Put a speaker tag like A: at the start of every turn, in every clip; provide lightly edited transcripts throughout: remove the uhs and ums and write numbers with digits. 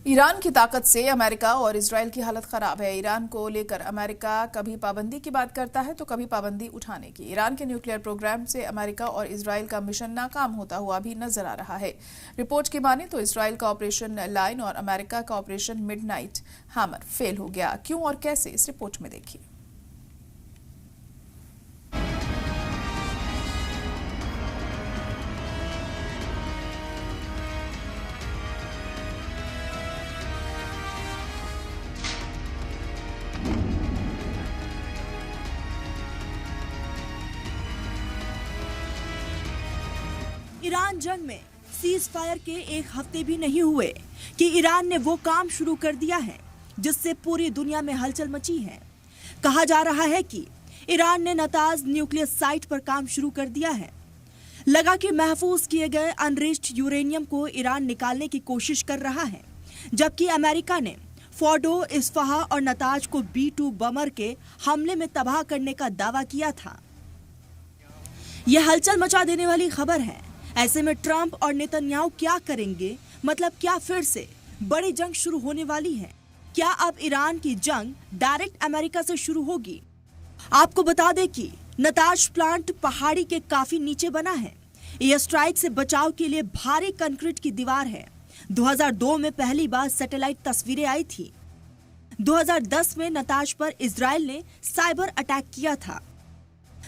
A: Iran की ताकत से अमेरिका और इजरायल की हालत खराब है। ईरान को लेकर अमेरिका कभी पाबंदी की बात करता है तो कभी पाबंदी उठाने की। ईरान के न्यूक्लियर प्रोग्राम से अमेरिका और इजरायल का मिशन नाकाम होता हुआ भी नजर आ रहा है। रिपोर्ट की माने तो इजरायल का ऑपरेशन लाइन और अमेरिका का ऑपरेशन मिडनाइट हैमर फेल हो गया। क्यों और कैसे, इस रिपोर्ट में देखिए।
B: ईरान जंग में सीज फायर के एक हफ्ते भी नहीं हुए कि ईरान ने वो काम शुरू कर दिया है जिससे पूरी दुनिया में हलचल मची है। कहा जा रहा है कि ईरान ने नताज न्यूक्लियर साइट पर काम शुरू कर दिया है। लगा कि महफूज किए गए अनरिच्ड यूरेनियम को ईरान निकालने की कोशिश कर रहा है, जबकि अमेरिका ने फोर्डो, इस्फहा और नताज को B-2 बमर के हमले में तबाह करने का दावा किया था। यह हलचल मचा देने वाली खबर है। ऐसे में ट्रंप और नेतन्याहू क्या करेंगे? मतलब क्या फिर से बड़ी जंग शुरू होने वाली है? क्या अब ईरान की जंग डायरेक्ट अमेरिका से शुरू होगी? आपको बता दें कि नताज प्लांट पहाड़ी के काफी नीचे बना है। एयर स्ट्राइक से बचाव के लिए भारी कंक्रीट की दीवार है। 2002 में पहली बार सैटेलाइट तस्वीरें आई थी। 2010 में नताज पर इजराइल ने साइबर अटैक किया था।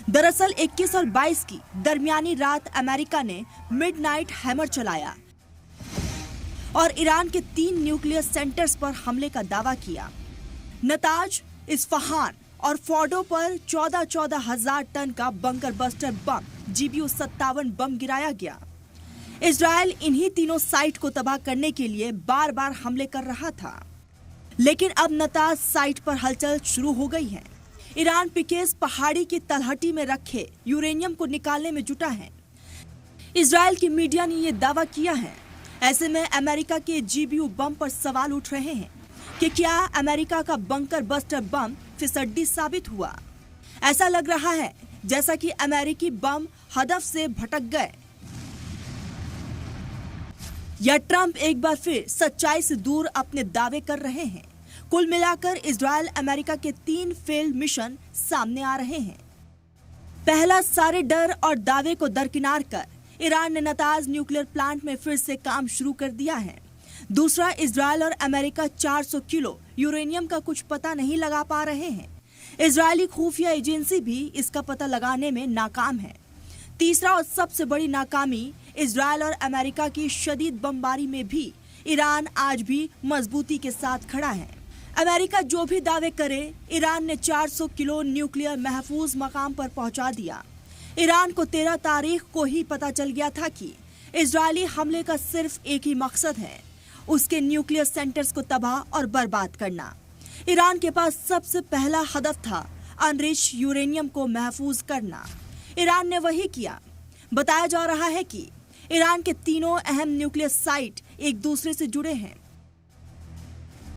B: दरअसल 21 और 22 की दरमियानी रात अमेरिका ने मिडनाइट हैमर चलाया और ईरान के 3 न्यूक्लियर सेंटर्स पर हमले का दावा किया। नताज, इस्फहान और फोर्डो पर 14,000 टन का बंकर बस्टर बम GBU-57 बम गिराया गया। इजराइल इन्हीं तीनों साइट को तबाह करने के लिए बार बार हमले कर रहा था, लेकिन अब नताज साइट पर हलचल शुरू हो गई है। ईरान पिकेस पहाड़ी की तलहटी में रखे यूरेनियम को निकालने में जुटा है। इजराइल की मीडिया ने यह दावा किया है। ऐसे में अमेरिका के GBU बम पर सवाल उठ रहे हैं कि क्या अमेरिका का बंकर बस्टर बम फिसड्डी साबित हुआ। ऐसा लग रहा है जैसा कि अमेरिकी बम हदफ से भटक गए या ट्रंप एक बार फिर सच्चाई से दूर अपने दावे कर रहे हैं। कुल मिलाकर इजराइल अमेरिका के 3 फेल्ड मिशन सामने आ रहे हैं। पहला, सारे डर और दावे को दरकिनार कर ईरान ने नताज न्यूक्लियर प्लांट में फिर से काम शुरू कर दिया है। दूसरा, इजराइल और अमेरिका 400 किलो यूरेनियम का कुछ पता नहीं लगा पा रहे हैं। इजरायली खुफिया एजेंसी भी इसका पता लगाने में नाकाम है। तीसरा और सबसे बड़ी नाकामी, इजराइल और अमेरिका की शदीद बमबारी में भी ईरान आज भी मजबूती के साथ खड़ा है। अमेरिका जो भी दावे करे, ईरान ने 400 किलो न्यूक्लियर महफूज मकाम पर पहुंचा दिया। ईरान को 13 तारीख को ही पता चल गया था कि इजरायली हमले का सिर्फ एक ही मकसद है, उसके न्यूक्लियर सेंटर्स को तबाह और बर्बाद करना। ईरान के पास सबसे पहला हदफ था अनरिच यूरेनियम को महफूज करना। ईरान ने वही किया। बताया जा रहा है कि ईरान के तीनों अहम न्यूक्लियर साइट एक दूसरे से जुड़े हैं।